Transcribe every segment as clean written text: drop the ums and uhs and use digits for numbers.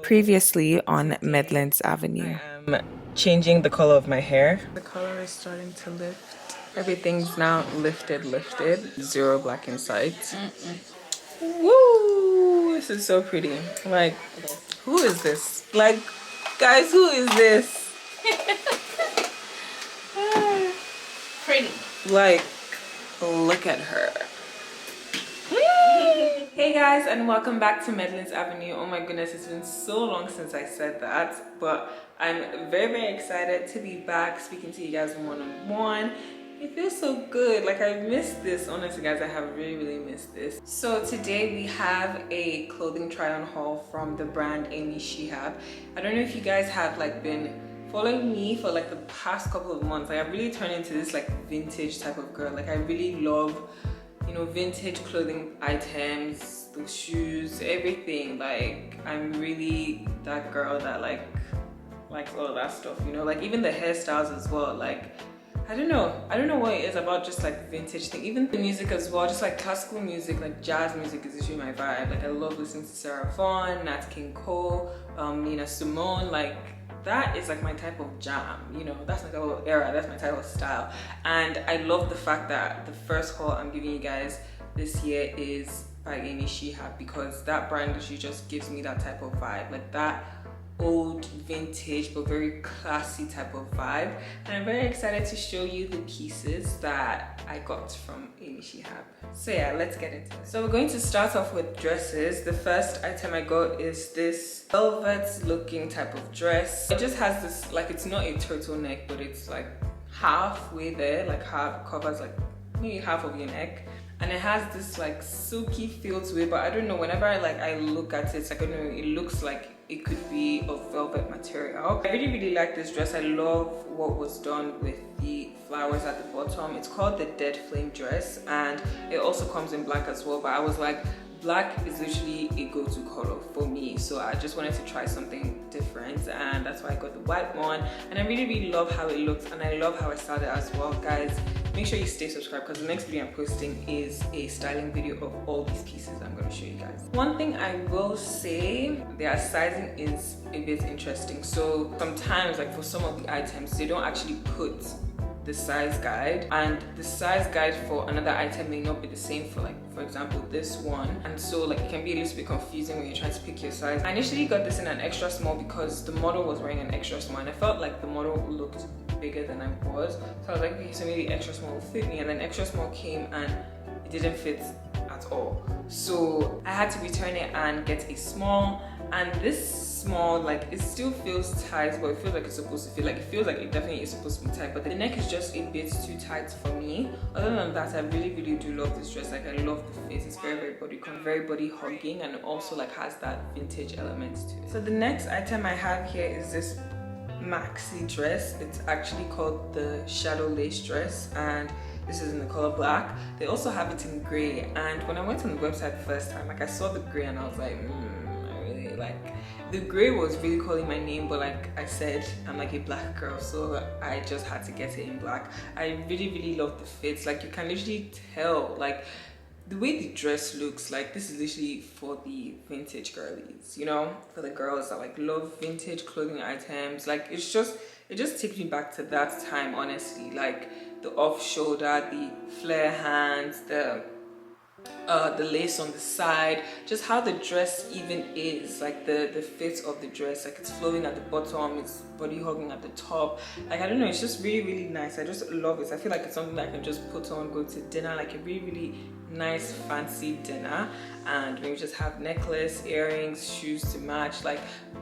Previously on Medlin's Avenue. I'm changing the color of my hair. The color is starting to lift. Everything's now lifted. Zero black in sight. Woo! This is so pretty. Like, who is this? Like, guys, who is this? Pretty. Like, look at her. Hey guys, and welcome back to Medeline's Avenue. Oh my goodness, it's been so long since I said that, but I'm very excited to be back speaking to you guys one-on-one. It feels so good. Like, I missed this. Honestly guys, I have really missed this. So today we have a clothing try-on haul from the brand Shehab. I don't know if you guys have like been following me for like the past couple of months. Like, I've really turned into this like vintage type of girl. Like, I really love, you know, vintage clothing items, the shoes, everything. Like, I'm really that girl that likes all of that stuff, you know, like even the hairstyles as well. Like, I don't know what it is about just like vintage thing. Even the music as well, just like classical music, like jazz music is usually my vibe. Like, I love listening to Sarah Vaughan, Nat King Cole, Nina Simone. Like, that is like my type of jam, you know. That's my type of era, that's my type of style. And I love the fact that the first haul I'm giving you guys this year is by Shehab, because that brand literally just gives me that type of vibe, like that old vintage but very classy type of vibe. And I'm very excited to show you the pieces that I got from Shehab. So yeah, let's get into it. So we're going to start off with dresses. The first item I got is this velvet looking type of dress. It just has this, like, it's not a turtleneck, but it's like halfway there, like half covers like maybe half of your neck. And it has this like silky feel to it, but I don't know, whenever I look at it, it's like, I don't know, it looks like it could be of velvet material. I really like this dress. I love what was done with the flowers at the bottom. It's called the Dead Flame dress, and it also comes in black as well, but I was like, black is literally a go-to color for me, so I just wanted to try something different, and that's why I got the white one. And I really love how it looks, and I love how I styled it as well. Guys, make sure you stay subscribed, because the next video I'm posting is a styling video of all these pieces I'm going to show you guys. One thing I will say, their sizing is a bit interesting. So sometimes, like for some of the items, they don't actually put the size guide, and the size guide for another item may not be the same for, like, for example, this one. And so like it can be a little bit confusing when you're trying to pick your size. I initially got this in an extra small because the model was wearing an extra small, and I felt like the model looked bigger than I was, so I was like, okay, so maybe extra small will fit me. And then extra small came and it didn't fit at all, so I had to return it and get a small. And this small, like, it still feels tight, but it feels like it's supposed to feel like, it feels like it definitely is supposed to be tight, but the neck is just a bit too tight for me. Other than that, I really do love this dress. Like, I love the fit. It's very bodycon, very body hugging, and it also like has that vintage element to it. So the next item I have here is this maxi dress. It's actually called the Shadow Lace dress, and this is in the color black. They also have it in gray, and when I went on the website the first time, like, I saw the gray and I was like, I really like the gray. Was really calling my name, but like I said, I'm like a black girl, so I just had to get it in black. I really love the fits. Like, you can literally tell, like, the way the dress looks, like, this is literally for the vintage girlies, you know, for the girls that like love vintage clothing items. Like, it just takes me back to that time, honestly. Like, the off shoulder, the flare hands, the lace on the side, just how the dress even is, like the fit of the dress, like it's flowing at the bottom, it's body hugging at the top. Like, I don't know, it's just really nice. I just love it. I feel like it's something that I can just put on, go to dinner, like a really nice fancy dinner, and maybe just have necklace, earrings, shoes to match. Like,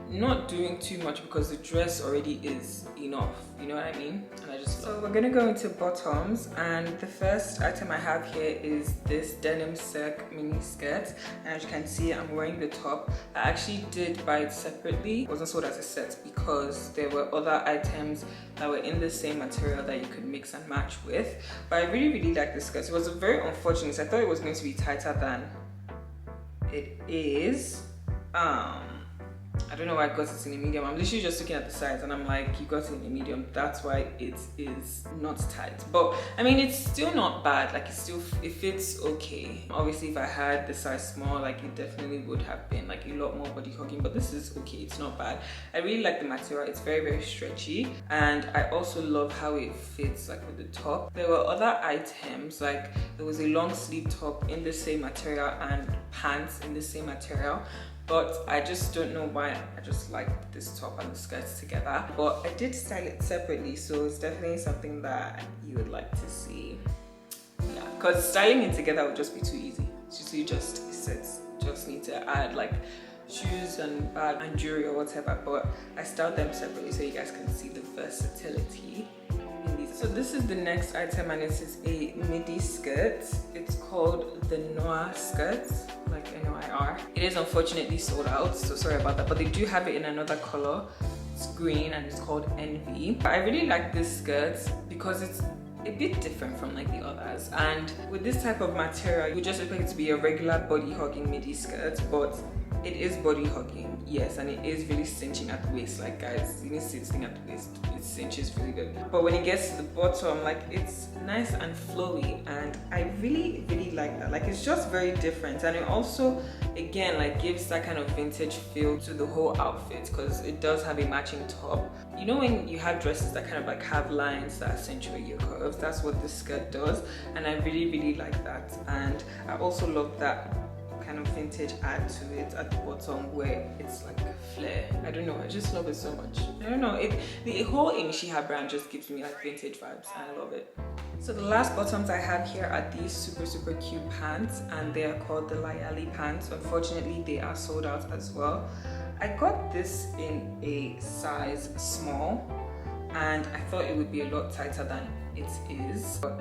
not doing too much because the dress already is enough, you know what I mean? And I just love it. So we're gonna go into bottoms, and the first item I have here is this denim silk mini skirt, and as you can see, I'm wearing the top. I actually did buy it separately. It wasn't sold as a set because there were other items that were in the same material that you could mix and match with, but I really like this skirt. It was very unfortunate. I thought it was going to be tighter than it is. I don't know why I got it in a medium. I'm literally just looking at the size and I'm like, you got it in a medium, that's why it is not tight. But I mean, it's still not bad. Like it fits okay. Obviously if I had the size small, like it definitely would have been like a lot more body hugging, but this is okay, it's not bad. I really like the material. It's very, very stretchy, and I also love how it fits like with the top. There were other items, like there was a long sleeve top in the same material and pants in the same material, but I just don't know why I just like this top and the skirts together. But I did style it separately, so it's definitely something that you would like to see. Yeah, because styling it together would just be too easy. So you just need to add like shoes and bag and jewelry or whatever, but I styled them separately so you guys can see the versatility in these. So this is the next item, and it is a midi skirt. It's called the Noir skirt, like Noir. It is unfortunately sold out, so sorry about that, but they do have it in another color. It's green and it's called Envy. I really like this skirt because it's a bit different from like the others, and with this type of material you just expect it to be a regular body hugging midi skirt, but it is body hugging, yes, and it is really cinching at the waist. Like guys, you need to see this thing at the waist, it cinches really good. But when it gets to the bottom, like it's nice and flowy, and I really, really like that. Like it's just very different, and it also again like gives that kind of vintage feel to the whole outfit, because it does have a matching top. You know when you have dresses that kind of like have lines that accentuate your curves, that's what this skirt does, and I really, really like that. And I also love that kind of vintage add to it at the bottom where it's like flare. I don't know, I just love it so much. I don't know, the whole Shehab brand just gives me like vintage vibes, and I love it. So the last bottoms I have here are these super, super cute pants, and they are called the Layali pants. Unfortunately they are sold out as well. I got this in a size small, and I thought it would be a lot tighter than it is, but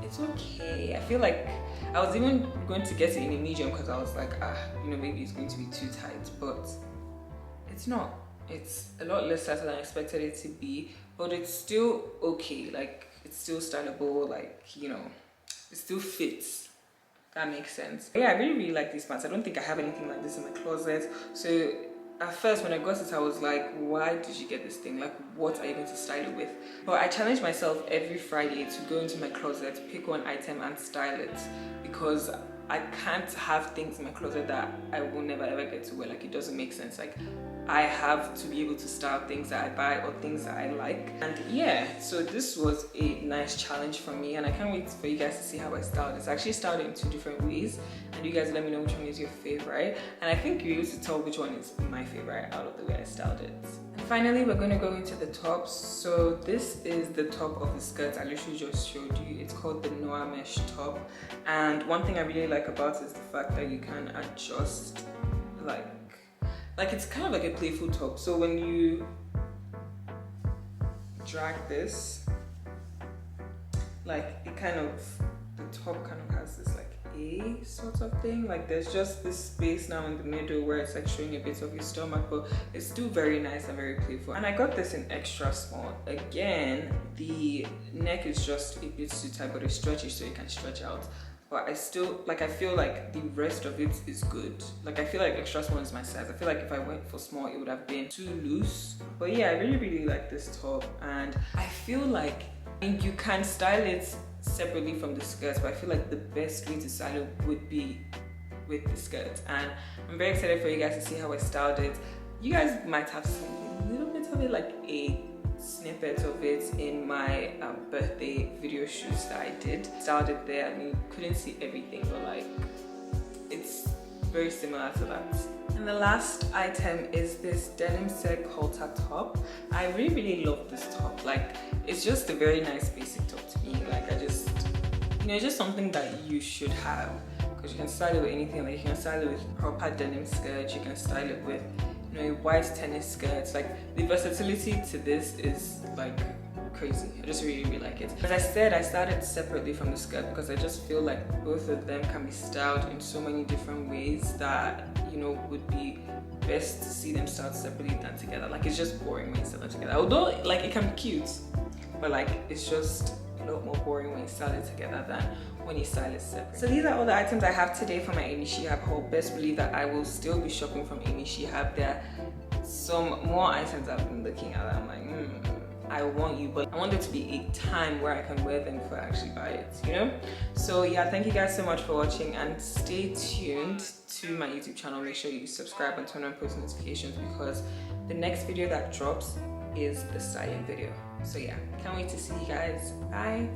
it's okay. I feel like I was even going to get it in a medium because I was like, you know, maybe it's going to be too tight, but it's not. It's a lot less tighter than I expected it to be, but it's still okay. Like it's still stylable, like, you know, it still fits. That makes sense. Yeah, I really, really like these pants. I don't think I have anything like this in my closet. So at first when I got it, I was like, why did you get this thing? Like, what are you going to style it with? But I challenge myself every Friday to go into my closet, pick one item and style it, because I can't have things in my closet that I will never ever get to wear. Like, it doesn't make sense. Like, I have to be able to style things that I buy or things that I like. And yeah, so this was a nice challenge for me, and I can't wait for you guys to see how I styled it. I actually styled it in 2 different ways, and you guys let me know which one is your favorite, and I think you're able to tell which one is my favorite out of the way I styled it. And finally, we're going to go into the tops. So this is the top of the skirt I literally just showed you. It's called the Noir mesh top, and one thing I really like about it is the fact that you can adjust like it's kind of like a playful top. So when you drag this, like it kind of, the top kind of has this like A sort of thing. Like there's just this space now in the middle where it's like showing a bit of your stomach, but it's still very nice and very playful. And I got this in extra small. Again, the neck is just a bit too tight, but it's stretchy so you can stretch out. But I still, like, I feel like the rest of it is good. Like, I feel like extra small is my size. I feel like if I went for small, it would have been too loose. But yeah, I really, really like this top. And I feel like you can style it separately from the skirt, but I feel like the best way to style it would be with the skirt. And I'm very excited for you guys to see how I styled it. You guys might have seen a little bit of it, like a snippet of it in my birthday video shoots that I did. Styled it there. I mean, you couldn't see everything, but like it's very similar to that. And the last item is this denim set halter top. I really, really love this top. Like, it's just a very nice basic top to me. Like, I just, you know, it's just something that you should have, because you can style it with anything. Like, you can style it with proper denim skirt, you can style it with, you know, white tennis skirts. Like, the versatility to this is like crazy. I just really, really like it. As I said, I started separately from the skirt because I just feel like both of them can be styled in so many different ways that, you know, would be best to see them styled separately than together. Like, it's just boring when you style them together. Although, like, it can be cute, but like, it's just a lot more boring when you style it together than when you style it separate. So these are all the items I have today for my Shehab haul. Best believe that I will still be shopping from Shehab. They're some more items I've been looking at. I'm like, I want you, but I want there to be a time where I can wear them before I actually buy it, you know? So yeah, thank you guys so much for watching, and stay tuned to my YouTube channel. Make sure you subscribe and turn on post notifications, because the next video that drops is the styling video. So yeah, can't wait to see you guys. Bye.